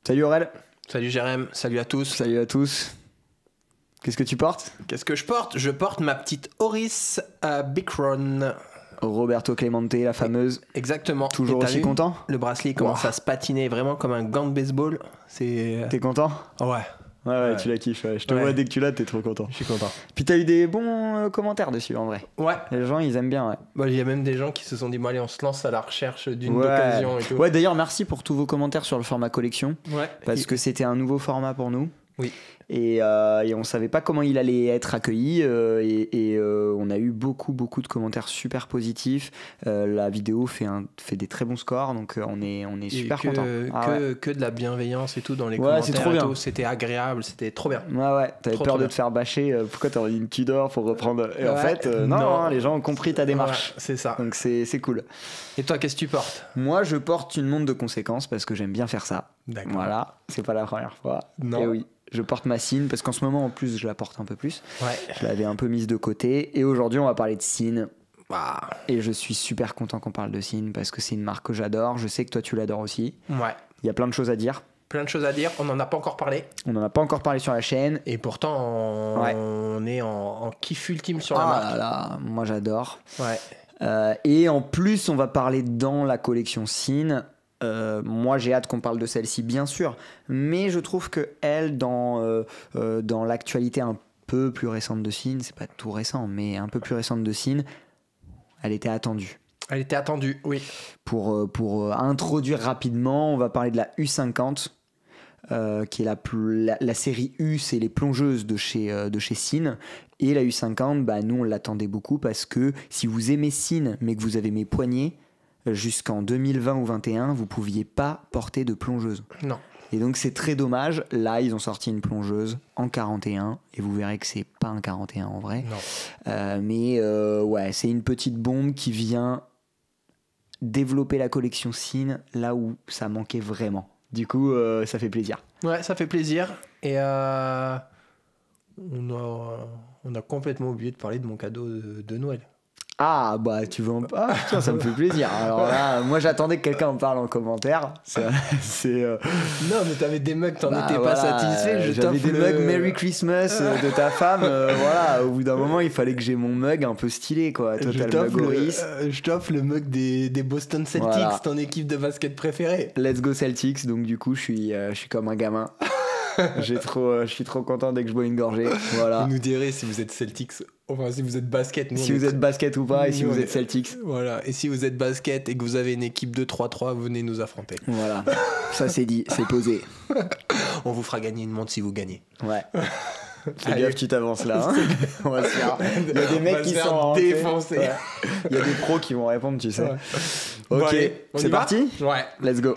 Salut Aurel. Salut Jérém, salut à tous. Salut à tous. Qu'est-ce que tu portes? Qu'est-ce que je porte? Je porte ma petite Oris Bicron. Roberto Clemente, la fameuse. Exactement. Toujours aussi content? Le bracelet commence à se patiner vraiment comme un gant de baseball. T'es content? Ouais. Ouais, tu la kiffes. Ouais. Je te vois dès que tu l'as, t'es trop content. Je suis content. Puis t'as eu des bons commentaires dessus en vrai. Ouais. Les gens, ils aiment bien, ouais. Bah, y a même des gens qui se sont dit, bon, allez, on se lance à la recherche d'une occasion et tout. Ouais, d'ailleurs, merci pour tous vos commentaires sur le format collection. Ouais. Parce que c'était un nouveau format pour nous. Oui. Et on savait pas comment il allait être accueilli on a eu beaucoup de commentaires super positifs. La vidéo fait des très bons scores, donc on est super content. Que de la bienveillance et tout dans les commentaires. C'est trop bien. C'était agréable, c'était trop bien. Ouais, t'avais peur de te faire bâcher. Pourquoi t'aurais dit une Tudor pour reprendre? Et en fait, non, les gens ont compris ta démarche. Ouais, c'est ça. Donc c'est cool. Et toi, qu'est-ce que tu portes? Moi, je porte une montre de conséquence parce que j'aime bien faire ça. D'accord. Voilà, c'est pas la première fois. Non. Et oui. Je porte ma Sinn parce qu'en ce moment en plus je la porte un peu plus. Ouais. Je l'avais un peu mise de côté et aujourd'hui on va parler de Sinn. Bah. Et je suis super content qu'on parle de Sinn parce que c'est une marque que j'adore. Je sais que toi tu l'adores aussi. Ouais. Il y a plein de choses à dire. Plein de choses à dire, on n'en a pas encore parlé. On n'en a pas encore parlé sur la chaîne. Et pourtant on est en kiff ultime sur la marque. Ah là, moi j'adore. Ouais. Et en plus on va parler dans la collection Sinn. Moi j'ai hâte qu'on parle de celle-ci bien sûr, mais je trouve que elle dans l'actualité un peu plus récente de Sinn, c'est pas tout récent mais un peu plus récente de Sinn, elle était attendue. Elle était attendue, oui. Pour introduire rapidement, on va parler de la U50 qui est la série U, c'est les plongeuses de chez Sinn. Et la U50, bah, nous on l'attendait beaucoup parce que si vous aimez Sinn mais que vous avez mes poignets, jusqu'en 2020 ou 2021, vous pouviez pas porter de plongeuse. Non. Et donc c'est très dommage. Là, ils ont sorti une plongeuse en 41 et vous verrez que c'est pas un 41 en vrai. Non. Mais ouais, c'est une petite bombe qui vient développer la collection Sinn là où ça manquait vraiment. Du coup, ça fait plaisir. Ouais, ça fait plaisir. Et on a complètement oublié de parler de mon cadeau de Noël. Ah bah tu veux en parler? Ah putain, ça me fait plaisir. Alors là, moi j'attendais que quelqu'un en parle en commentaire. Non mais t'avais des mugs, t'en étais pas satisfait. J'avais des mugs Merry Christmas de ta femme. Voilà, au bout d'un moment il fallait que j'ai mon mug un peu stylé quoi. Toi, je t'offre le mug des Boston Celtics, voilà. Ton équipe de basket préférée. Let's go Celtics. Donc du coup je suis comme un gamin. Je suis trop content dès que je bois une gorgée. Voilà. Vous nous direz si vous êtes Celtics, enfin si vous êtes basket. Si vous êtes basket ou pas, et si vous êtes Celtics. Voilà. Et si vous êtes basket et que vous avez une équipe de 3-3, venez nous affronter. Voilà. Ça c'est dit, c'est posé. On vous fera gagner une montre si vous gagnez. Ouais. Fais gaffe, tu t'avances là. Hein. On va se faire... Il y a des mecs qui sont défoncés. Ouais. Il y a des pros qui vont répondre, tu sais. Ouais. Ok, bon, allez, c'est parti? Ouais. Let's go.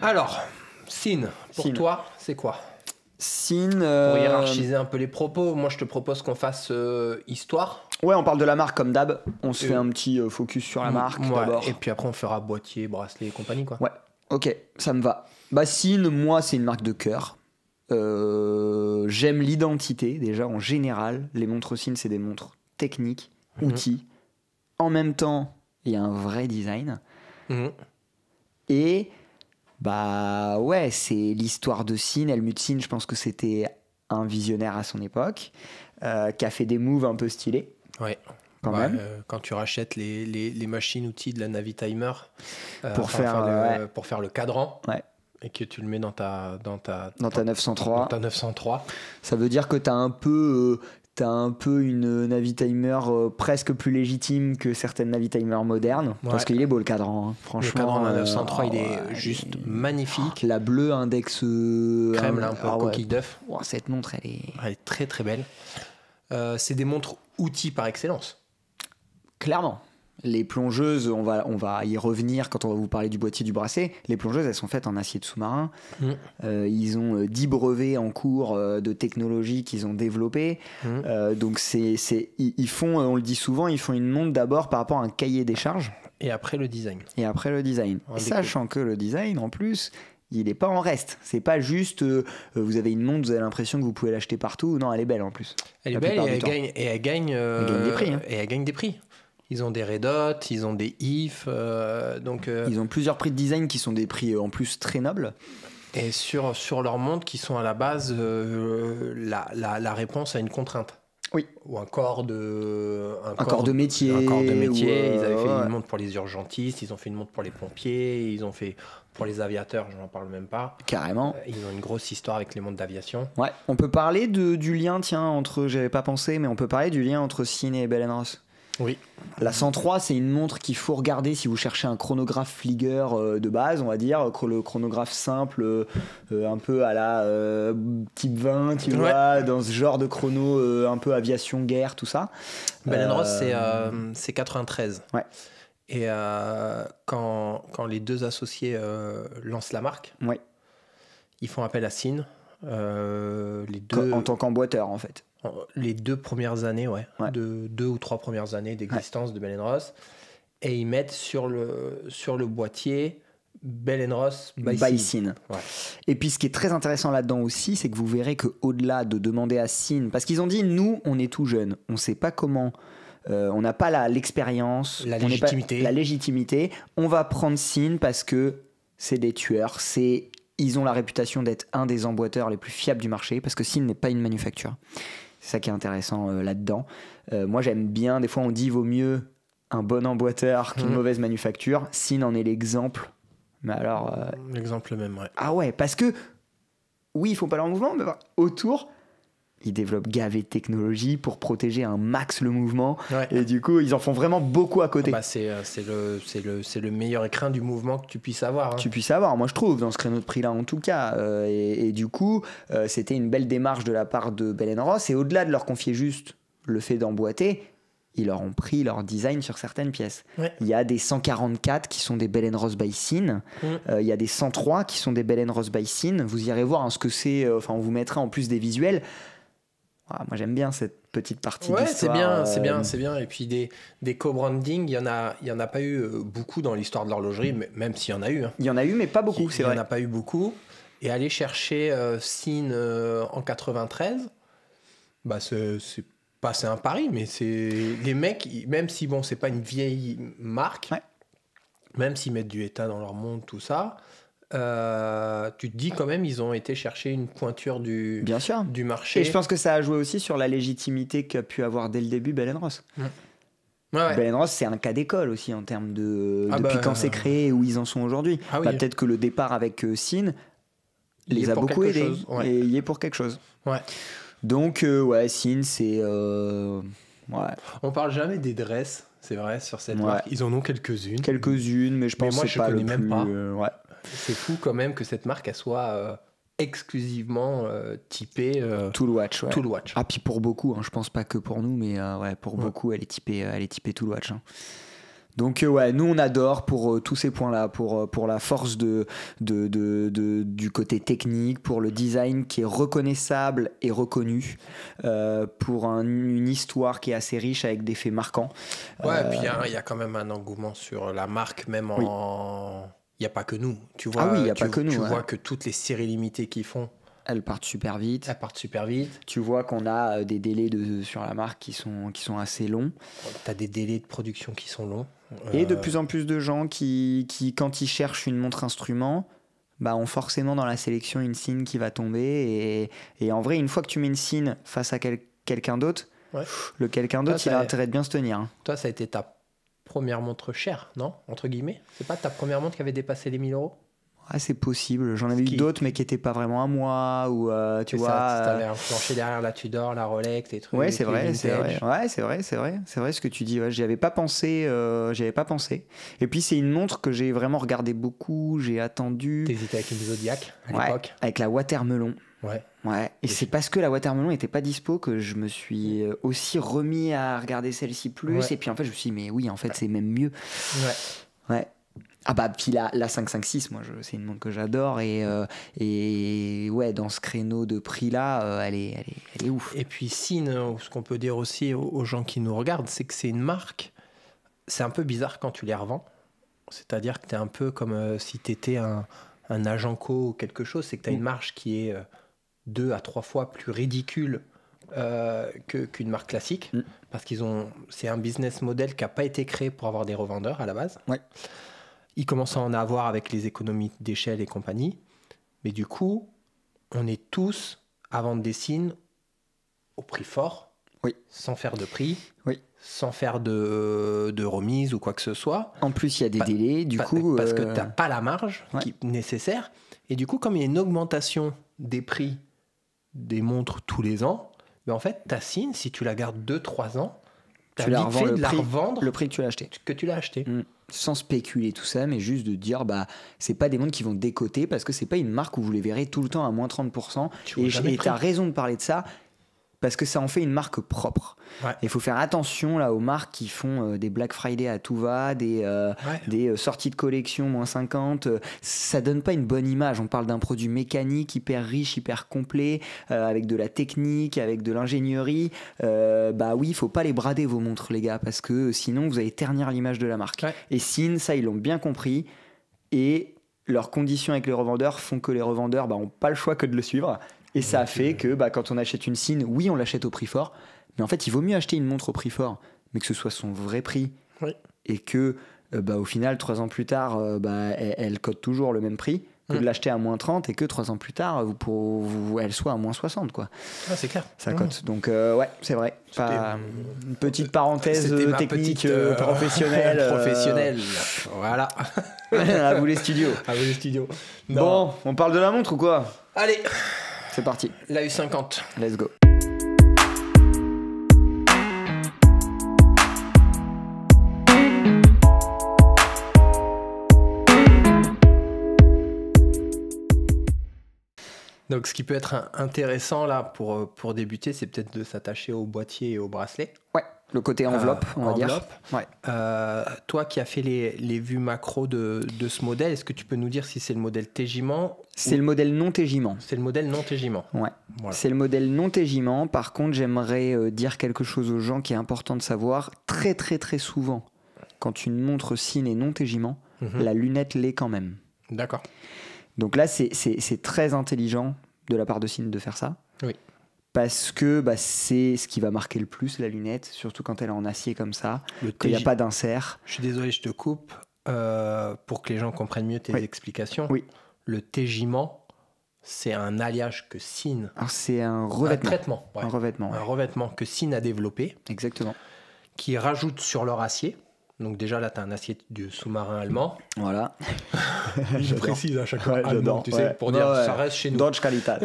Alors, Sinn, pour toi, c'est quoi? Sinn. Pour hiérarchiser un peu les propos, moi je te propose qu'on fasse histoire. Ouais, on parle de la marque comme d'hab. On se fait un petit focus sur la marque d'abord. Et puis après on fera boîtier, bracelet et compagnie quoi. Ouais, ok, ça me va. Bah Sinn, moi c'est une marque de cœur. J'aime l'identité déjà en général. Les montres Sinn, c'est des montres techniques, outils. En même temps, il y a un vrai design. Et bah ouais, c'est l'histoire de Sinn. Helmut Sinn, je pense que c'était un visionnaire à son époque, qui a fait des moves un peu stylés. Ouais. Quand tu rachètes les machines outils de la Navitimer pour faire le cadran. Ouais. Et que tu le mets dans ta 903. Dans ta 903. Ça veut dire que t'as un peu une Navitimer presque plus légitime que certaines Navitimer modernes. Ouais. Parce qu'il est beau le cadran, hein. Franchement. Le cadran de la 903, il est juste magnifique. La bleue index crème, là, un peu coquille d'œuf. Oh, cette montre, elle est très très belle. C'est des montres outils par excellence. Clairement. Les plongeuses, on va y revenir quand on va vous parler du boîtier du bracelet. Les plongeuses, elles sont faites en acier de sous-marin. Ils ont 10 brevets en cours de technologie qu'ils ont développés. Donc ils font, on le dit souvent, ils font une montre d'abord par rapport à un cahier des charges. Et après le design. Sachant que le design, en plus, il n'est pas en reste. C'est pas juste vous avez une montre, vous avez l'impression que vous pouvez l'acheter partout. Non, elle est belle en plus. Elle est belle et elle gagne des prix. Hein. Et elle gagne des prix. Ils ont des Red Hot, ils ont des If. Ils ont plusieurs prix de design qui sont des prix en plus très nobles. Et sur leurs montres qui sont à la base la réponse à une contrainte. Oui. Ou un corps de métier. Un corps de métier. Ils avaient fait une montre pour les urgentistes, ils ont fait une montre pour les pompiers, ils ont fait pour les aviateurs, je n'en parle même pas. Carrément. Ils ont une grosse histoire avec les montres d'aviation. Ouais, on peut parler du lien, j'avais pas pensé, mais on peut parler du lien entre Sinn et Bell & Ross. Oui. La 103, c'est une montre qu'il faut regarder si vous cherchez un chronographe Flieger de base, on va dire, le chronographe simple, un peu à la type 20, tu vois, dans ce genre de chrono, un peu aviation, guerre, tout ça. Bell & Ross, c'est 93. Ouais. Et quand les deux associés lancent la marque, ils font appel à Sinn. En tant qu'emboîteur, en fait. Les 2 premières années, de 2 ou 3 premières années d'existence de Bell & Ross, et ils mettent sur le boîtier Bell & Ross by Sinn. Ouais. Et puis ce qui est très intéressant là-dedans aussi, c'est que vous verrez qu'au-delà de demander à Sinn, parce qu'ils ont dit, nous, on est tout jeunes, on ne sait pas comment, on n'a pas l'expérience, la légitimité, on va prendre Sinn parce que c'est des tueurs, ils ont la réputation d'être un des emboîteurs les plus fiables du marché, parce que Sinn n'est pas une manufacture. C'est ça qui est intéressant là-dedans. Moi, j'aime bien, des fois, on dit vaut mieux un bon emboîteur qu'une mauvaise manufacture. Sinn en est l'exemple. Mais alors. L'exemple même, ouais. Ah ouais, parce que, oui, ils font pas leur mouvement, mais autour, ils développent gavé de technologie pour protéger un max le mouvement. Ouais. Et du coup, ils en font vraiment beaucoup à côté. C'est le meilleur écrin du mouvement que tu puisses avoir. Hein. Moi je trouve, dans ce créneau de prix-là en tout cas. Et du coup, c'était une belle démarche de la part de Bell & Ross. Et au-delà de leur confier juste le fait d'emboîter, ils leur ont pris leur design sur certaines pièces. Ouais. Il y a des 144 qui sont des Bell & Ross by Sinn. Il y a des 103 qui sont des Bell & Ross by Sinn. Vous irez voir ce que c'est. On vous mettra en plus des visuels. Moi j'aime bien cette petite partie d'histoire. C'est bien. Et puis des co-branding, il y en a pas eu beaucoup dans l'histoire de l'horlogerie, même s'il y en a eu. Hein. Il y en a eu, mais pas beaucoup, c'est vrai. Il n'y en a pas eu beaucoup. Et aller chercher Sinn en 93, c'est un pari, mais c'est les mecs, même si c'est pas une vieille marque, même s'ils mettent du état dans leur monde, tout ça. Tu te dis quand même ils ont été chercher une pointure du marché. Et je pense que ça a joué aussi sur la légitimité qu'a pu avoir dès le début Bell & Ross. Bell & Ross, c'est un cas d'école aussi en termes depuis quand c'est créé et où ils en sont aujourd'hui. Peut-être que le départ avec Sinn les a beaucoup aidés et il y est pour quelque chose. Donc Sinn, c'est on parle jamais des dresses, c'est vrai, sur cette marque. Ils en ont quelques-unes, mais je pense que c'est pas le plus. Même pas. C'est fou quand même que cette marque elle soit exclusivement typée Tool Watch. Tool Watch. Ah, puis pour beaucoup, je pense pas que pour nous, mais pour beaucoup, elle est typée Tool Watch. Hein. Donc nous on adore pour tous ces points-là, pour la force du côté technique, pour le design qui est reconnaissable et reconnu, pour une histoire qui est assez riche avec des faits marquants. Et puis il y a quand même un engouement sur la marque, même en... Il n'y a pas que nous. Tu vois, tu vois que toutes les séries limitées qu'ils font, elles partent super vite. Tu vois qu'on a des délais sur la marque qui sont assez longs. Tu as des délais de production qui sont longs. Et de plus en plus de gens qui quand ils cherchent une montre instrument, ont forcément dans la sélection une Sinn qui va tomber. Et en vrai, une fois que tu mets une Sinn face à quelqu'un d'autre, le quelqu'un d'autre, il a intérêt de bien se tenir. Hein. Toi, ça a été ta première montre chère, non ? Entre guillemets. C'est pas ta première montre qui avait dépassé les 1000 € ? C'est possible. J'en avais eu d'autres, mais qui n'étaient pas vraiment à moi. Ou tu vois. T'avais un plancher derrière la Tudor, la Rolex, les trucs. C'est vrai. C'est vrai ce que tu dis. J'y avais pas pensé. Et puis c'est une montre que j'ai vraiment regardé beaucoup. J'ai attendu. T'hésitais avec une Zodiac à l'époque. Avec la Watermelon. Ouais. Et c'est parce que la Watermelon n'était pas dispo que je me suis aussi remis à regarder celle-ci plus. Et puis en fait, je me suis dit, mais oui, en fait, c'est même mieux. Ouais. Puis la 556, moi, c'est une montre que j'adore. Et dans ce créneau de prix-là, elle est ouf. Et puis Sinn, ce qu'on peut dire aussi aux gens qui nous regardent, c'est que c'est une marque. C'est un peu bizarre quand tu les revends. C'est-à-dire que t'es un peu comme si t'étais un Agenco ou quelque chose, c'est que tu as une marge qui est 2 à 3 fois plus ridicule qu'une marque classique, parce c'est un business model qui n'a pas été créé pour avoir des revendeurs à la base. Ouais. Ils commencent à en avoir avec les économies d'échelle et compagnie, mais du coup, on est tous à vendre des signes au prix fort, sans faire de prix, sans faire de remise ou quoi que ce soit. En plus, il y a des délais, parce que tu n'as pas la marge nécessaire, et du coup, comme il y a une augmentation des prix des montres tous les ans, mais en fait, ta signe, si tu la gardes 2-3 ans, tu as vite fait de la revendre le prix que tu l'as acheté. Sans spéculer tout ça, mais juste de dire c'est pas des montres qui vont décoter, parce que c'est pas une marque où vous les verrez tout le temps à moins 30%. Et tu as raison de parler de ça, parce que ça en fait une marque propre. Il faut faire attention là aux marques qui font des Black Friday à tout va, des sorties de collection moins 50. Ça donne pas une bonne image. On parle d'un produit mécanique hyper riche, hyper complet, avec de la technique, avec de l'ingénierie. Il faut pas les brader vos montres, les gars, parce que sinon vous allez ternir l'image de la marque. Et Sinn, ça ils l'ont bien compris, et leurs conditions avec les revendeurs font que les revendeurs ont pas le choix que de le suivre. Et ça a fait que quand on achète une Sinn, oui, on l'achète au prix fort, mais en fait, il vaut mieux acheter une montre au prix fort, mais que ce soit son vrai prix, et que au final, 3 ans plus tard, elle cote toujours le même prix, que de l'acheter à moins 30 et que 3 ans plus tard, elle soit à moins 60, quoi. C'est clair. Ça cote. Donc, c'est vrai. Une petite parenthèse technique professionnelle. Voilà. À vous les studios. Bon, on parle de la montre ou quoi? Allez, c'est parti. La U50. Let's go. Donc, ce qui peut être intéressant là pour débuter, c'est peut-être de s'attacher au boîtier et au bracelet. Ouais, le côté enveloppe, on va dire. Ouais. Toi qui as fait les vues macro de ce modèle, est-ce que tu peux nous dire si c'est le modèle tégiment? C'est le modèle non tégiment. C'est le modèle non tégiment. Ouais. Voilà. C'est le modèle non tégiment. Par contre, j'aimerais dire quelque chose aux gens qui est important de savoir. Très très très souvent, quand une montre Sinn est non tégiment, la lunette l'est quand même. D'accord. Donc là, c'est très intelligent de la part de Sinn de faire ça. Oui. Parce que c'est ce qui va marquer le plus, la lunette, surtout quand elle est en acier comme ça, qu'il n'y a pas d'insert. Je suis désolé, je te coupe. Pour que les gens comprennent mieux tes explications. Oui. Le tégiment, c'est un alliage que Sinn... Alors c'est un revêtement. Un traitement. Ouais. Un revêtement. Un revêtement que Sinn a développé. Exactement. Qui rajoute sur leur acier. Donc déjà là, tu as un acier du sous-marin allemand. Voilà. Je précise à chaque fois allemand, tu sais, pour dire ça reste chez nous. Deutsche Qualität.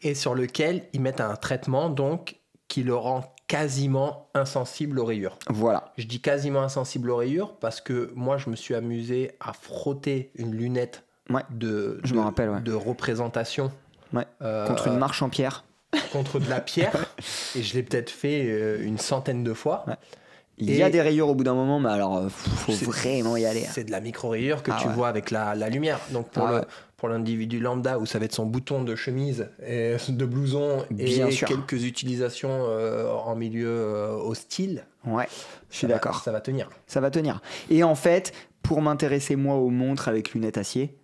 Et sur lequel ils mettent un traitement donc qui le rend quasiment insensible aux rayures. Voilà. Je dis quasiment insensible aux rayures parce que moi, je me suis amusé à frotter une lunette de représentation. Ouais. Contre une marche en pierre. Contre de la pierre. Et je l'ai peut-être fait une centaine de fois. Ouais. Il y a des rayures au bout d'un moment, mais alors faut vraiment y aller. C'est de la micro-rayure que tu vois avec la lumière. Donc pour l'individu lambda, où ça va être son bouton de chemise, et de blouson, bien sûr, quelques utilisations en milieu hostile. Ouais, je suis d'accord. Ça va tenir. Ça va tenir. Et en fait, pour m'intéresser moi aux montres avec lunettes acier,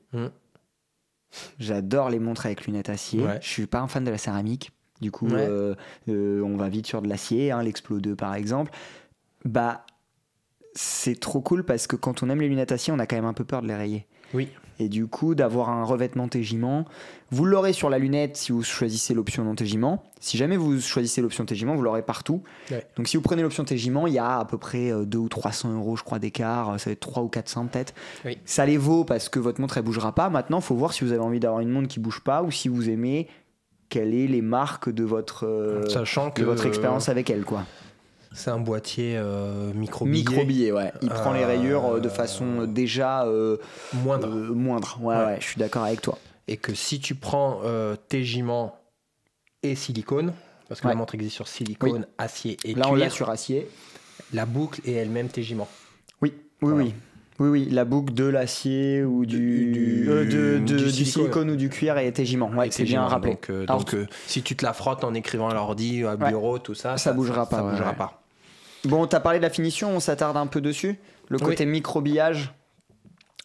j'adore les montres avec lunettes acier. Je suis pas un fan de la céramique. Du coup, on va vite sur de l'acier, l'Explo 2 par exemple. C'est trop cool parce que quand on aime les lunettes acier, on a quand même un peu peur de les rayer. Oui. Et du coup, d'avoir un revêtement tégiment, vous l'aurez sur la lunette si vous choisissez l'option non tégiment. Si jamais vous choisissez l'option tégiment, vous l'aurez partout. Ouais. Donc si vous prenez l'option tégiment, il y a à peu près 200 ou 300 euros, je crois, d'écart. Ça va être 300 ou 400 peut-être. Oui. Ça les vaut parce que votre montre, elle bougera pas. Maintenant, il faut voir si vous avez envie d'avoir une montre qui bouge pas ou si vous aimez quelles sont les marques de votre expérience avec elle, quoi. C'est un boîtier micro-billet. Micro-billet, ouais. Il prend les rayures de façon déjà moindre. Ouais, je suis d'accord avec toi. Et que si tu prends tégiment et silicone, parce que la montre existe sur silicone, acier et cuir. Là, on l'a sur acier. La boucle est elle-même tégiment. Oui. Oui, la boucle de l'acier ou du silicone ou du cuir est tégiment. Ouais, c'est bien rappelé. Donc, si tu te la frottes en écrivant à l'ordi, à bureau, tout ça, ça bougera pas. Ça bougera pas. Bon, t'as parlé de la finition, on s'attarde un peu dessus. Le côté microbillage.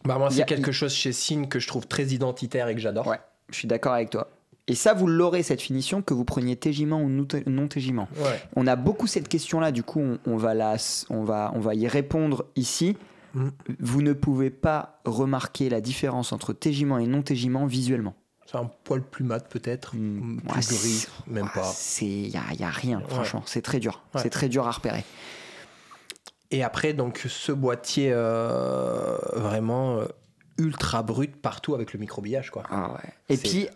Bah moi, c'est quelque chose chez Sinn que je trouve très identitaire et que j'adore. Ouais, je suis d'accord avec toi. Et ça, vous l'aurez, cette finition, que vous preniez tégiment ou non tégiment. Ouais. On a beaucoup cette question-là, du coup, on va y répondre ici. Vous ne pouvez pas remarquer la différence entre tégiment et non tégiment visuellement. C'est un poil plus mat peut-être, plus gris, même pas. Il y a rien, franchement, c'est très dur. Ouais. C'est très dur à repérer. Et après, donc, ce boîtier vraiment ultra brut partout avec le microbillage, quoi. Ah ouais. Et puis,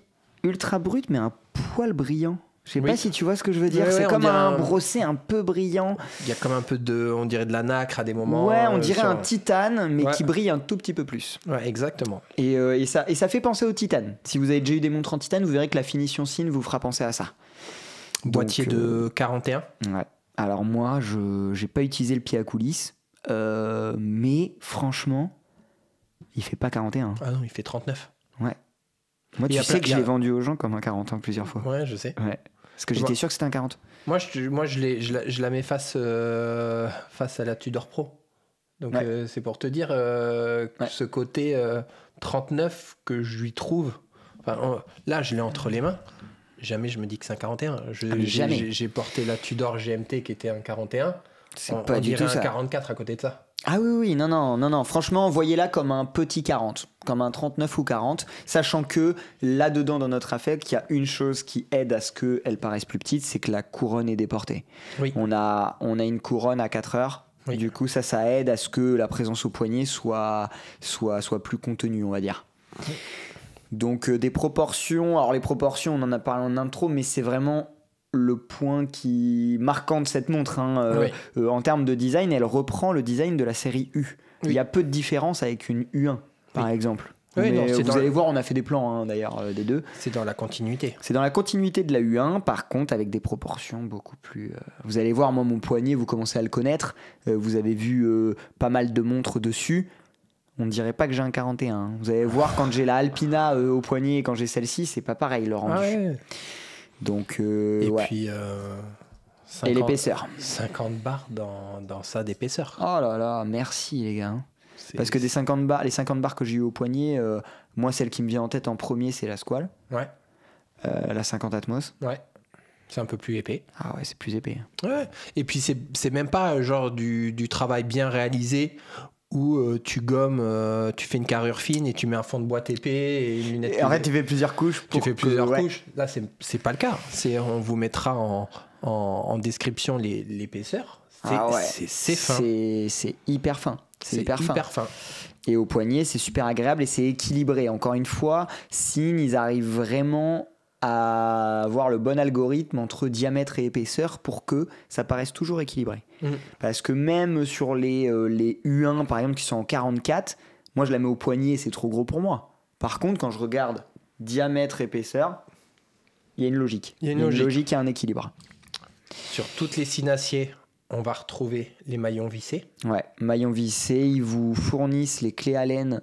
ultra brut, mais un poil brillant. Je sais pas si tu vois ce que je veux dire. C'est comme un brossé un peu brillant. Il y a comme un peu on dirait de la nacre à des moments. Ouais, on dirait un titane, mais qui brille un tout petit peu plus. Ouais, exactement. Et ça fait penser au titane. Si vous avez déjà eu des montres en titane, vous verrez que la finition Sinn vous fera penser à ça. Boîtier de 41. Ouais. Alors moi, je n'ai pas utilisé le pied à coulisses, mais franchement, il fait pas 41. Ah non, il fait 39. Ouais. Moi, tu sais que je l'ai vendu aux gens comme un 40 plusieurs fois. Ouais, je sais. Ouais. Parce que j'étais sûr que c'était un 40. Moi, je la mets face à la Tudor Pro. Donc, c'est pour te dire ce côté 39 que je lui trouve. Enfin, là, je l'ai entre les mains. Jamais je me dis que c'est un 41. J'ai porté la Tudor GMT qui était un 41. C'est pas du tout ça. Un 44 à côté de ça. Ah oui, non. Franchement, voyez-la comme un petit 40, comme un 39 ou 40, sachant que là-dedans, dans notre affect, il y a une chose qui aide à ce qu'elle paraisse plus petite, c'est que la couronne est déportée. Oui. On a une couronne à 4 heures. Oui. Du coup, ça aide à ce que la présence au poignet soit plus contenue, on va dire. Oui. Donc, des proportions. Alors, les proportions, on en a parlé en intro, mais c'est vraiment le point marquant de cette montre. En termes de design, elle reprend le design de la série U. Oui. Il y a peu de différence avec une U1, par exemple. Oui, vous allez voir, on a fait des plans d'ailleurs des deux. C'est dans la continuité. C'est dans la continuité de la U1, par contre avec des proportions beaucoup plus... Vous allez voir, moi mon poignet, vous commencez à le connaître. Vous avez vu pas mal de montres dessus. On ne dirait pas que j'ai un 41. Vous allez voir, quand j'ai la Alpina au poignet et quand j'ai celle-ci, c'est pas pareil le rendu. Ouais. Donc, et puis 50, et l'épaisseur. 50 bars dans ça d'épaisseur. Oh là là, merci les gars. Parce que les 50 bars que j'ai eu au poignet, moi celle qui me vient en tête en premier, c'est la Squall. Ouais. La 50 Atmos. Ouais. C'est un peu plus épais. Ah ouais, c'est plus épais. Ouais. Et puis c'est même pas genre du travail bien réalisé où tu gommes, tu fais une carrure fine et tu mets un fond de boîte épais et une lunette. Et en fait, tu fais plusieurs couches. Couches. Là, c'est pas le cas. On vous mettra en description l'épaisseur. C'est fin. C'est hyper fin. C'est hyper fin. Et au poignet, c'est super agréable et c'est équilibré. Encore une fois, Sinn, ils arrivent vraiment à avoir le bon algorithme entre diamètre et épaisseur pour que ça paraisse toujours équilibré. Parce que même sur les U1 par exemple qui sont en 44, moi je la mets au poignet, c'est trop gros pour moi. Par contre, quand je regarde diamètre, épaisseur, il y a une logique. Il y a une logique et un équilibre. Sur toutes les Sinn acier, on va retrouver les maillons vissés. Ouais, maillons vissés, ils vous fournissent les clés Allen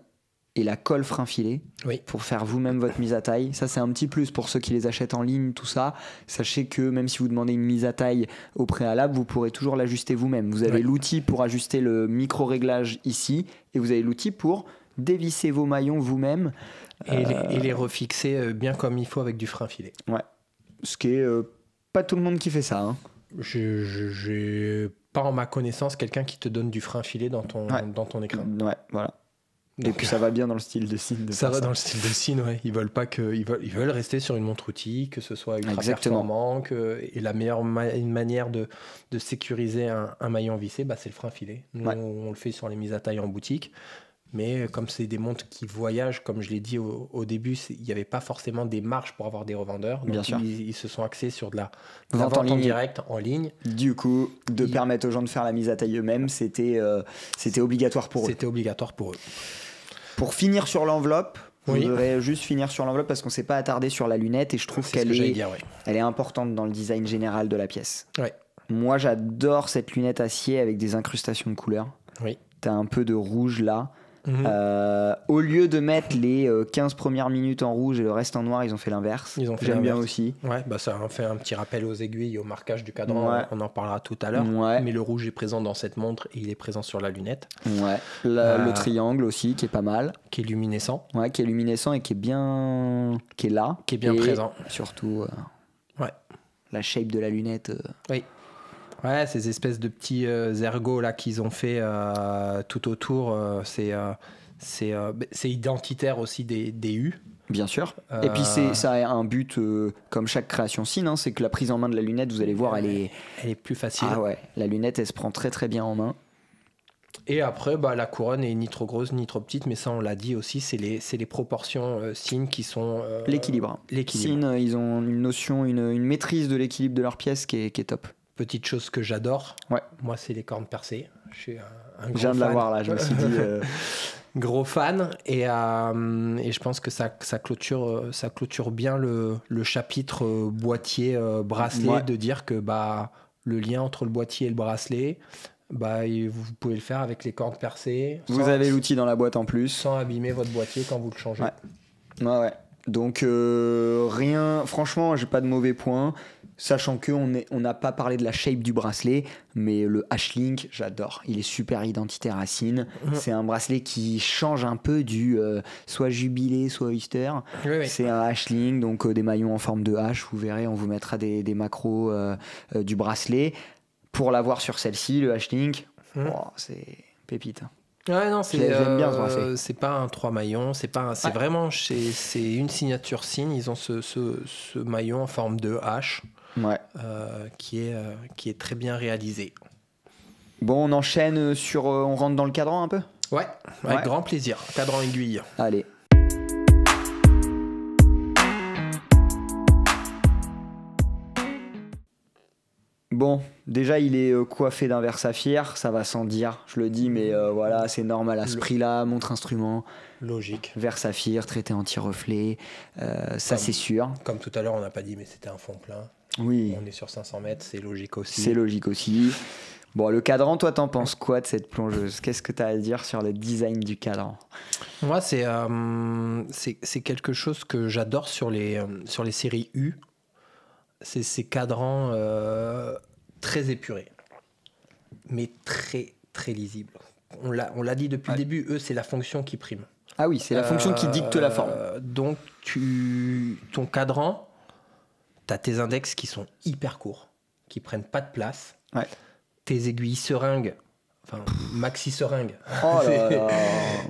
et la colle frein filet pour faire vous-même votre mise à taille. Ça, c'est un petit plus pour ceux qui les achètent en ligne, tout ça. Sachez que même si vous demandez une mise à taille au préalable, vous pourrez toujours l'ajuster vous-même. Vous avez l'outil pour ajuster le micro-réglage ici et vous avez l'outil pour dévisser vos maillons vous-même. Et les refixer bien comme il faut avec du frein filet. Ouais. Ce qui est pas tout le monde qui fait ça. Hein. J'ai pas en ma connaissance quelqu'un qui te donne du frein filet dans ton écran. Ouais, voilà. Donc, et puis ça va bien dans le style de Sinn. Ça va dans le style de Sinn, ouais. Ils veulent rester sur une montre outil, que ce soit ultra performant, et la meilleure manière de sécuriser un maillon vissé, c'est le frein filet. Nous, on le fait sur les mises à taille en boutique. Mais comme c'est des montres qui voyagent, comme je l'ai dit au début, il n'y avait pas forcément des marges pour avoir des revendeurs. Donc bien sûr. Ils se sont axés sur de la vente en direct, en ligne. Du coup, permettre aux gens de faire la mise à taille eux-mêmes, c'était obligatoire pour eux. C'était obligatoire pour eux. Pour finir sur l'enveloppe, je voudrais juste finir sur l'enveloppe parce qu'on ne s'est pas attardé sur la lunette et je trouve qu'elle est importante dans le design général de la pièce. Ouais. Moi, j'adore cette lunette acier avec des incrustations de couleurs. Oui. T'as un peu de rouge là. Au lieu de mettre les 15 premières minutes en rouge et le reste en noir, ils ont fait l'inverse. J'aime bien aussi. Ouais, bah ça fait un petit rappel aux aiguilles, au marquage du cadran. On en parlera tout à l'heure. Mais le rouge est présent dans cette montre et il est présent sur la lunette. Le triangle aussi, qui est pas mal. Qui est luminescent. Qui est luminescent et qui est bien... qui est là. Qui est bien présent. Surtout, la shape de la lunette. Oui. Ouais, ces espèces de petits ergots là qu'ils ont fait tout autour, c'est identitaire aussi des U. Bien sûr. Et puis ça a un but, comme chaque création Sinn, c'est que la prise en main de la lunette, vous allez voir, elle est plus facile. Ah ouais, la lunette, elle se prend très très bien en main. Et après, la couronne est ni trop grosse ni trop petite, mais ça on l'a dit aussi, c'est les proportions Sinn qui sont... l'équilibre. Sinn, ils ont une notion, une maîtrise de l'équilibre de leur pièce qui est top. Petite chose que j'adore, moi c'est les cornes percées. Je suis un gros Je viens de l'avoir là, je me suis dit... Gros fan, et je pense que ça clôture bien le chapitre boîtier bracelet, de dire que le lien entre le boîtier et le bracelet, vous pouvez le faire avec les cornes percées. Vous avez l'outil dans la boîte en plus. Sans abîmer votre boîtier quand vous le changez. Ouais. Donc rien, franchement, j'ai pas de mauvais points. Sachant qu'on n'a pas parlé de la shape du bracelet, mais le H-Link, j'adore. Il est super identitaire à Sinn. C'est un bracelet qui change un peu du soit Jubilé, soit Oyster. C'est un H-Link, donc des maillons en forme de H. Vous verrez, on vous mettra des macros du bracelet. Pour l'avoir sur celle-ci, le H-Link, c'est pépite. Ouais, non, j'aime bien ce bracelet. C'est pas un 3 maillons, c'est vraiment c'est une signature Sinn. Ils ont ce maillon en forme de H. Qui est très bien réalisé. Bon, on enchaîne on rentre dans le cadran un peu ? Ouais, avec grand plaisir. Cadran aiguille. Allez. Bon, déjà il est coiffé d'un verre saphir, ça va sans dire, je le dis, mais voilà, c'est normal à ce prix-là, montre instrument. Logique. Verre saphir, traité anti-reflet, ça c'est sûr. Comme tout à l'heure, on n'a pas dit, mais c'était un fond plein. Oui. On est sur 500 mètres, c'est logique aussi. C'est logique aussi. Bon, le cadran, toi, t'en penses quoi de cette plongeuse ? Qu'est-ce que t'as à dire sur le design du cadran ? Moi, c'est quelque chose que j'adore sur les séries U. C'est ces cadrans très épurés, mais très, très lisibles. On l'a dit depuis le début, eux, c'est la fonction qui prime. Ah oui, c'est la fonction qui dicte la forme. Donc, ton cadran... T'as tes index qui sont hyper courts, qui prennent pas de place. Tes aiguilles seringues, maxi seringues. Oh là là.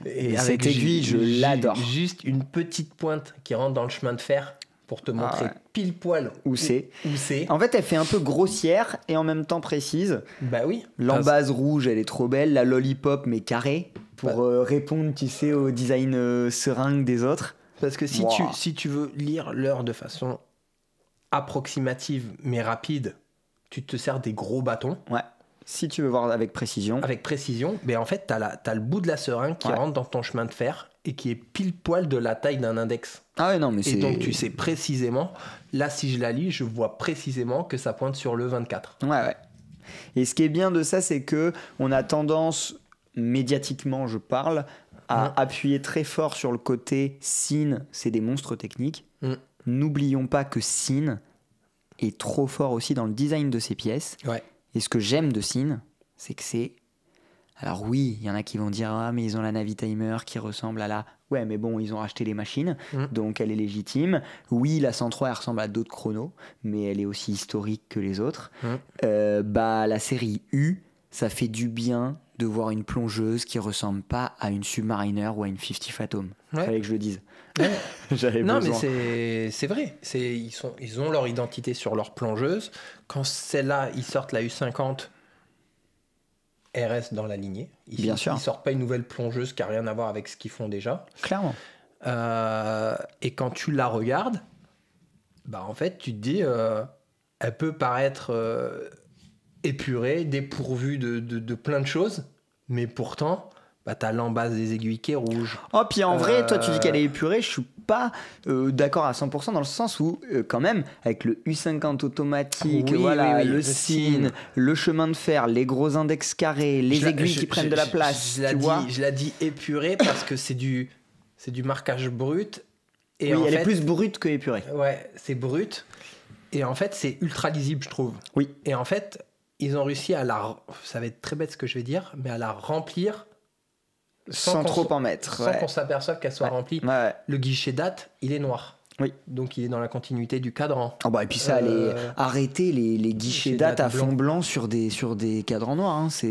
Et cette aiguille, je l'adore. Juste une petite pointe qui rentre dans le chemin de fer pour te montrer pile poil où c'est. En fait, elle fait un peu grossière et en même temps précise. Bah oui. L'embase rouge, elle est trop belle. La lollipop, mais carrée, pour répondre, tu sais, au design seringue des autres. Parce que si tu veux lire l'heure de façon approximative mais rapide, tu te sers des gros bâtons. Si tu veux voir avec précision. Mais en fait, t'as le bout de la seringue qui rentre dans ton chemin de fer et qui est pile poil de la taille d'un index. Et donc tu sais précisément, là si je la lis, je vois précisément que ça pointe sur le 24. Et ce qui est bien de ça, c'est que on a tendance, médiatiquement je parle, à appuyer très fort sur le côté Sinn, c'est des monstres techniques. N'oublions pas que Sinn est trop fort aussi dans le design de ses pièces. Et ce que j'aime de Sinn, c'est que c'est... Alors oui, il y en a qui vont dire « Ah, mais ils ont la Navitimer qui ressemble à la... » Ouais, mais bon, ils ont racheté les machines, donc elle est légitime. Oui, la 103, elle ressemble à d'autres chronos, mais elle est aussi historique que les autres. La série U, ça fait du bien de voir une plongeuse qui ressemble pas à une Submariner ou à une 50 Phantom. Fallait que je le dise. J'avais besoin. Mais c'est vrai. Ils ont leur identité sur leur plongeuse. Quand celle-là, ils sortent la U50, elle reste dans la lignée. Ils sortent pas une nouvelle plongeuse qui a rien à voir avec ce qu'ils font déjà. Clairement. Et quand tu la regardes, en fait, tu te dis, elle peut paraître épurée, dépourvue de plein de choses, mais pourtant, t'as l'embase des aiguilles qui est rouge. Oh, puis en vrai, toi, tu dis qu'elle est épurée. Je suis pas d'accord à 100% dans le sens où, quand même, avec le U50 automatique, le SIN, le chemin de fer, les gros index carrés, les aiguilles qui prennent de la place, je l'ai dit épurée parce que c'est du marquage brut. Et oui, elle est plus brute que épurée. Ouais, c'est brut. Et en fait, c'est ultra lisible, je trouve. Oui. Et en fait, ils ont réussi ça va être très bête ce que je vais dire, mais à la remplir sans trop en mettre. Sans qu'on s'aperçoive qu'elle soit remplie. Ouais. Le guichet date, il est noir. Oui. Donc il est dans la continuité du cadran. Et puis ça, arrêter les guichets date à fond blanc sur des cadrans noirs, hein, c'est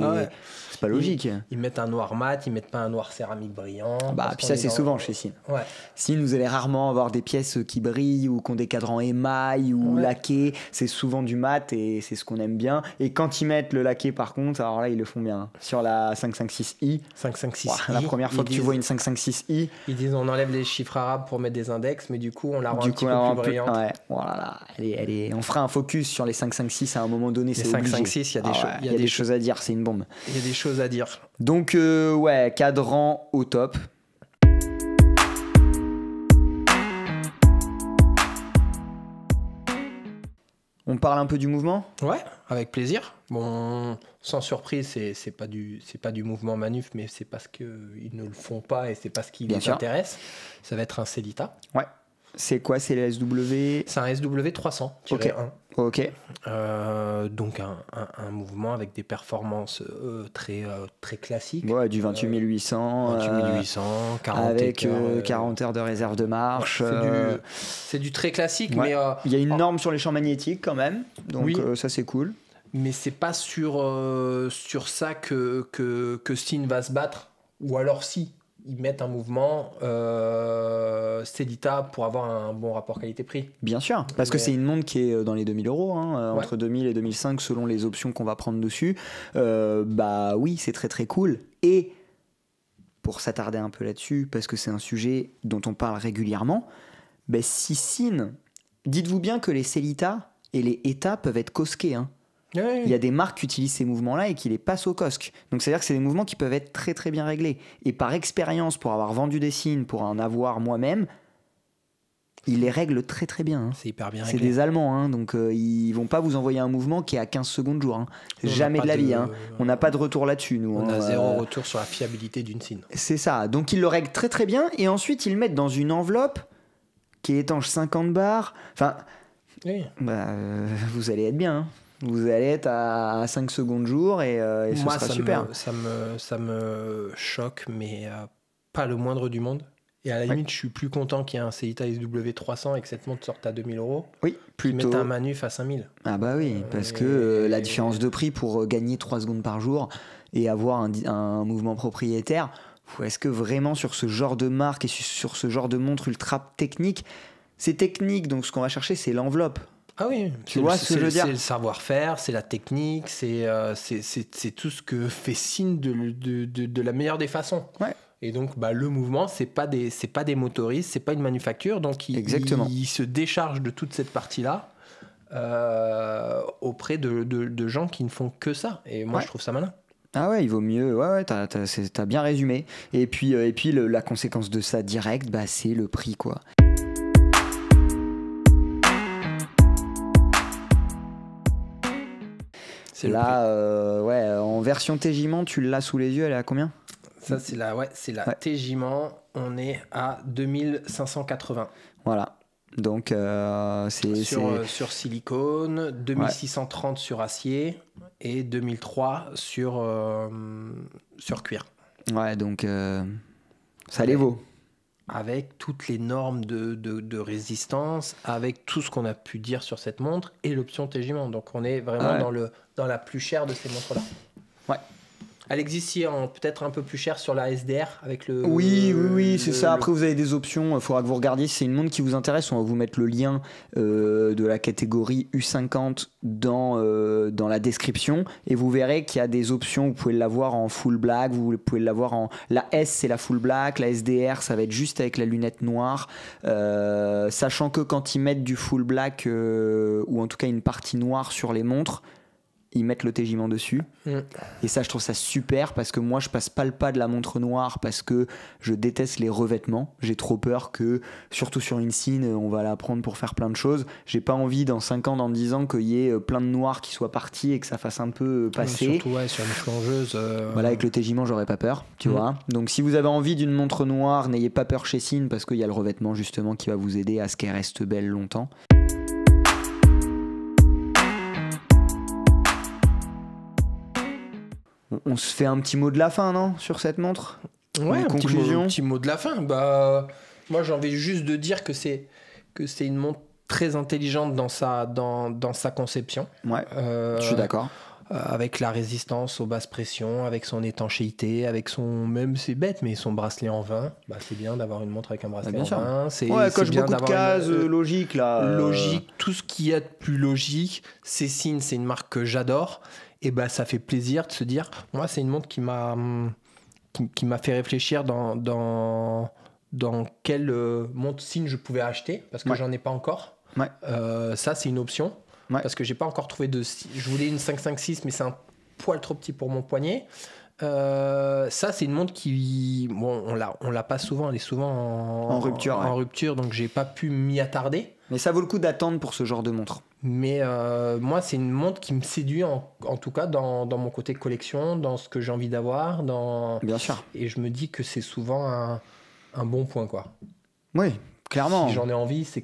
pas logique. Ils mettent un noir mat, ils mettent pas un noir céramique brillant. Puis ça, c'est souvent chez SIN. Ouais. SIN, vous allez rarement avoir des pièces qui brillent ou qui ont des cadrans émail ou laqués. C'est souvent du mat et c'est ce qu'on aime bien. Et quand ils mettent le laqué, par contre, alors là, ils le font bien. Sur la 556i. 556i. La première fois que tu vois une 556i. Ils disent on enlève les chiffres arabes pour mettre des index, mais du coup, on la rend un petit peu plus brillante. Ouais, voilà. On fera un focus sur les 556 à un moment donné. Les 556, il y a des choses à dire, c'est une bombe. Il y a des choses à dire. Donc, cadran au top. On parle un peu du mouvement ? Ouais, avec plaisir. Bon, sans surprise, c'est pas du mouvement manuf, mais c'est parce qu'ils ne le font pas et c'est parce qu'ils les intéressent. Ça va être un Sellita. Ouais. C'est quoi? C'est le SW? C'est un SW300-1. Ok. Donc un mouvement avec des performances très classiques. Ouais, du 28800. 28800, 40 avec 40 heures de réserve de marche. C'est du très classique, mais... il y a une norme sur les champs magnétiques quand même, donc ça c'est cool. Mais c'est pas sur ça que SIN va se battre, ou alors si. Ils mettent un mouvement Sellita pour avoir un bon rapport qualité-prix. Bien sûr, parce que c'est une montre qui est dans les 2000 €, entre 2000 et 2005 selon les options qu'on va prendre dessus. Oui, c'est très très cool. Et pour s'attarder un peu là-dessus, parce que c'est un sujet dont on parle régulièrement, si SIN, dites-vous bien que les Sellita et les ETA peuvent être cosqués, hein. Oui. Il y a des marques qui utilisent ces mouvements-là et qui les passent au cosque. Donc c'est-à-dire que c'est des mouvements qui peuvent être très très bien réglés. Et par expérience, pour avoir vendu des SIN, pour en avoir moi-même, ils les règlent très très bien. Hein. C'est hyper bien réglé. C'est des Allemands, hein, donc ils vont pas vous envoyer un mouvement qui est à 15 secondes jour. Hein. Jamais de la vie. Hein. On n'a pas de retour là-dessus. Nous, on a zéro retour sur la fiabilité d'une SIN. C'est ça. Donc ils le règlent très très bien et ensuite ils le mettent dans une enveloppe qui est étanche 50 bars. Enfin, vous allez être bien. Hein. Vous allez être à 5 secondes jour et ce moi, sera super. Ça me choque, mais pas le moindre du monde. Et à la limite, je suis plus content qu'il y ait un Sellita SW300 et que cette montre sorte à 2000 €. Oui, plutôt. Qu'ils mettent un manuf à 5000. Ah bah oui, parce que la différence de prix pour gagner 3 secondes par jour et avoir un mouvement propriétaire, est-ce que vraiment sur ce genre de marque et sur ce genre de montre ultra technique, c'est technique, donc ce qu'on va chercher, c'est l'enveloppe. Ah oui, tu vois ce que je veux dire ? C'est le savoir-faire, c'est la technique, c'est tout ce que fait SIN de la meilleure des façons. Ouais. Et donc le mouvement, c'est pas des motoristes, c'est pas une manufacture, donc il se décharge de toute cette partie-là auprès de gens qui ne font que ça. Et moi, je trouve ça malin. Ah ouais, il vaut mieux. Ouais, t'as bien résumé. Et puis la conséquence de ça direct, c'est le prix, quoi. Là, en version Tégiment, tu l'as sous les yeux, elle est à combien ? Ça, c'est la Tégiment. On est à 2580. Voilà. Donc, sur silicone, 2630 sur acier et 2003 sur cuir. Ouais, donc ça les vaut. Avec toutes les normes de résistance, avec tout ce qu'on a pu dire sur cette montre et l'option Tégiment. Donc on est vraiment dans la plus chère de ces montres-là. Ouais. Elle existe peut-être un peu plus chère sur la SDR avec le... Oui, c'est ça. Après, vous avez des options. Il faudra que vous regardiez si c'est une montre qui vous intéresse. On va vous mettre le lien de la catégorie U50 dans la description. Et vous verrez qu'il y a des options. Vous pouvez l'avoir en full black. Vous pouvez l'avoir en... La S, c'est la full black. La SDR, ça va être juste avec la lunette noire. Sachant que quand ils mettent du full black, ou en tout cas une partie noire sur les montres, ils mettent le TJ-ment dessus. Et ça, je trouve ça super parce que moi, je passe pas le pas de la montre noire parce que je déteste les revêtements. J'ai trop peur que, surtout sur une Sinn, on va la prendre pour faire plein de choses. J'ai pas envie dans 5 ans, dans 10 ans, qu'il y ait plein de noirs qui soient partis et que ça fasse un peu passer. Surtout sur une plongeuse. Voilà, avec le TJ-ment, j'aurais pas peur, tu vois. Donc si vous avez envie d'une montre noire, n'ayez pas peur chez Sinn parce qu'il y a le revêtement justement qui va vous aider à ce qu'elle reste belle longtemps. On se fait un petit mot de la fin, non, sur cette montre? Ouais, un petit mot de la fin. Bah, moi, j'ai envie juste de dire que c'est une montre très intelligente dans sa conception. Ouais, je suis d'accord. Avec la résistance aux basses pressions, avec son étanchéité, avec son... Même, c'est bête, mais son bracelet en vin. Bah, c'est bien d'avoir une montre avec un bracelet en vin. Elle coche beaucoup de cases logiques, là. Logique, tout ce qu'il y a de plus logique. C'est Sinn, c'est une marque que j'adore. Et bah, ça fait plaisir de se dire... Moi, c'est une montre qui m'a fait réfléchir dans quelle montre Sinn je pouvais acheter, parce que j'en ai pas encore. Ouais. Ça, c'est une option. Ouais. Parce que j'ai pas encore trouvé de... Je voulais une 556, mais c'est un poil trop petit pour mon poignet. Ça, c'est une montre qui... Bon, on l'a pas souvent, elle est souvent en rupture. En rupture, donc j'ai pas pu m'y attarder. Mais ça vaut le coup d'attendre pour ce genre de montre. Mais moi, c'est une montre qui me séduit, en tout cas, dans mon côté collection, dans ce que j'ai envie d'avoir. Bien sûr. Et je me dis que c'est souvent un bon point, quoi. Oui. Clairement. Si j'en ai envie, c'est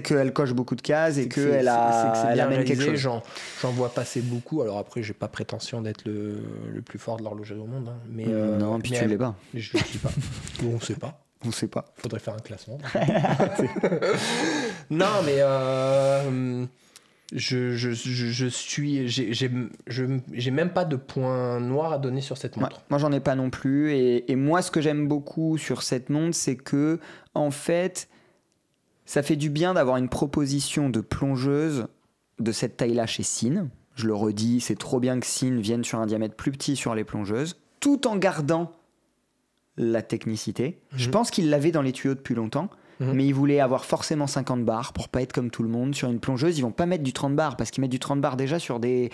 qu'elle coche beaucoup de cases et qu'elle amène quelque chose. J'en vois passer beaucoup. Alors après, j'ai pas prétention d'être le plus fort de l'horlogerie au monde. Hein. Mais, non, puis tu l'es pas. Je le dis pas. On sait pas. On sait pas. Faudrait faire un classement. Non, mais j'ai même pas de point noir à donner sur cette montre. Moi, j'en ai pas non plus. Et moi, ce que j'aime beaucoup sur cette montre, c'est que, en fait, ça fait du bien d'avoir une proposition de plongeuse de cette taille-là chez Sinn. Je le redis, c'est trop bien que Sinn vienne sur un diamètre plus petit sur les plongeuses, tout en gardant la technicité. Je pense qu'il l'avait dans les tuyaux depuis longtemps. Mais ils voulaient avoir forcément 50 bars pour pas être comme tout le monde. Sur une plongeuse, ils vont pas mettre du 30 bars parce qu'ils mettent du 30 bars déjà sur des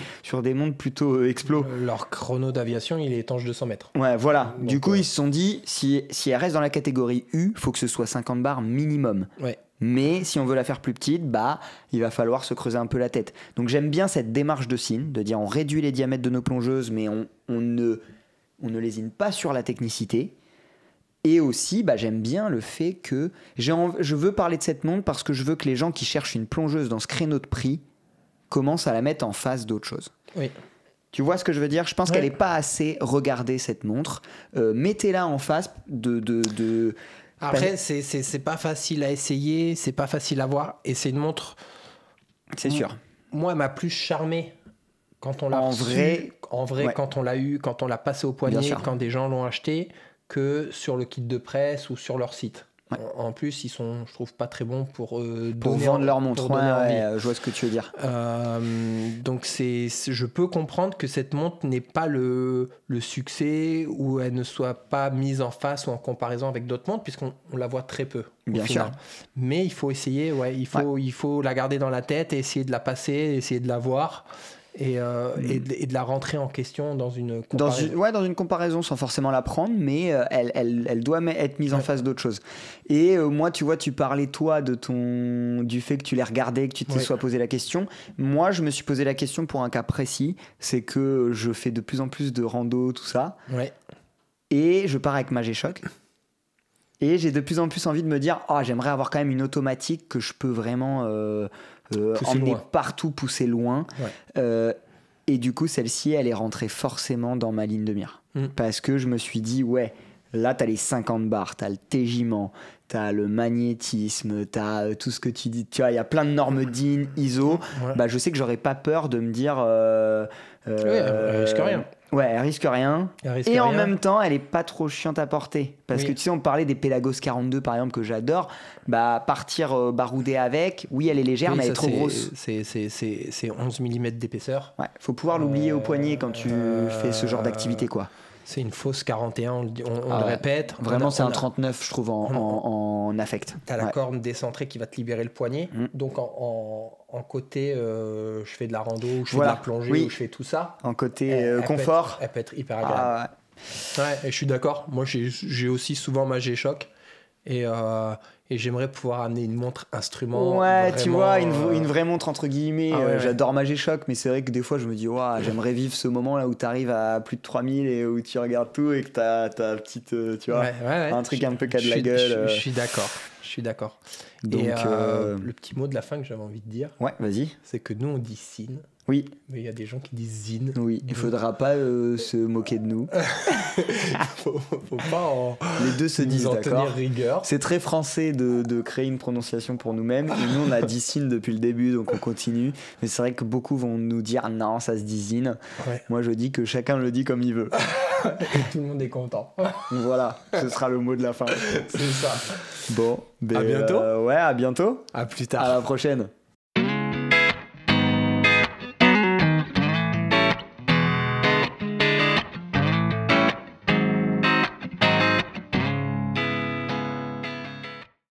montres plutôt explos. Leur chrono d'aviation, il est étanche 200 mètres. Ouais, voilà. Donc, du coup, ils se sont dit, si elle reste dans la catégorie U, faut que ce soit 50 bars minimum. Ouais. Mais si on veut la faire plus petite, bah, il va falloir se creuser un peu la tête. Donc j'aime bien cette démarche de Sinn, de dire on réduit les diamètres de nos plongeuses, mais on ne lésine pas sur la technicité. Et aussi, bah, j'aime bien le fait que je veux parler de cette montre parce que je veux que les gens qui cherchent une plongeuse dans ce créneau de prix commencent à la mettre en face d'autre chose. Oui. Tu vois ce que je veux dire? Je pense qu'elle n'est pas assez regardée, cette montre. Mettez-la en face de... Après, c'est pas facile à essayer, c'est pas facile à voir. Et c'est une montre... C'est sûr. Moi, elle m'a plus charmé quand on l'a reçue. En vrai, ouais. Quand on l'a eu, quand on l'a passé au poignet, quand des gens l'ont acheté... que sur le kit de presse ou sur leur site. Ouais. En plus, ils sont, je trouve, pas très bons pour vendre leur montre. Je vois ce que tu veux dire. Donc, je peux comprendre que cette montre n'ait pas le succès ou elle ne soit pas mise en face ou en comparaison avec d'autres montres, puisqu'on la voit très peu. Bien sûr. Mais il faut essayer, il faut la garder dans la tête et essayer de la passer, essayer de la voir. Et de la rentrer en question dans une comparaison. Dans une comparaison sans forcément la prendre, mais elle doit être mise en face d'autre chose. Et moi, tu vois, tu parlais toi du fait que tu l'aies regardé, que tu te sois posé la question. Moi, je me suis posé la question pour un cas précis, c'est que je fais de plus en plus de rando, tout ça. Ouais. Et je pars avec ma G-Shock. Et j'ai de plus en plus envie de me dire, j'aimerais avoir quand même une automatique que je peux vraiment... emmener partout, pousser loin. Ouais. Et du coup, celle-ci, elle est rentrée forcément dans ma ligne de mire. Parce que je me suis dit, là, t'as les 50 bars, t'as le TJ-ment, t'as le magnétisme, t'as tout ce que tu dis. Tu vois, il y a plein de normes DIN, ISO. Ouais. Bah, je sais que j'aurais pas peur de me dire... elle risque rien. Ouais, elle risque rien. Et en même temps, elle est pas trop chiante à porter. Parce que tu sais, on parlait des Pelagos 42 par exemple que j'adore. Bah, partir baroudé avec, elle est légère, mais elle est trop grosse. C'est 11 mm d'épaisseur. Ouais, faut pouvoir l'oublier au poignet quand tu fais ce genre d'activité, quoi. C'est une fausse 41, on le répète. Vraiment, c'est un 39, je trouve, en affect. T'as la corne décentrée qui va te libérer le poignet. Donc en côté, je fais de la rando, ou je fais de la plongée, ou je fais tout ça. En côté confort. Elle peut être hyper agréable. Ouais, et je suis d'accord. Moi, j'ai aussi souvent ma G-Shock. Et j'aimerais pouvoir amener une montre instrument. Ouais, vraiment, tu vois, une vraie montre entre guillemets. J'adore ma G-Shock, mais c'est vrai que des fois je me dis, j'aimerais vivre ce moment là où tu arrives à plus de 3000 et où tu regardes tout et que t'as petite, tu vois, un truc un peu cas de la gueule. Je suis d'accord. Donc, et le petit mot de la fin que j'avais envie de dire, c'est que nous on dit Zine. Oui. Mais il y a des gens qui disent Zine. Oui, il faudra pas se moquer de nous. faut pas les deux se disent, en d'accord. tenir rigueur. C'est très français de créer une prononciation pour nous-mêmes. Et nous, on a dit Zine depuis le début, donc on continue. Mais c'est vrai que beaucoup vont nous dire non, ça se dit Zine. Ouais. Moi, je dis que chacun le dit comme il veut. Et tout le monde est content. Voilà, ce sera le mot de la fin. C'est ça. Bon, à bientôt. À bientôt. À plus tard. À la prochaine.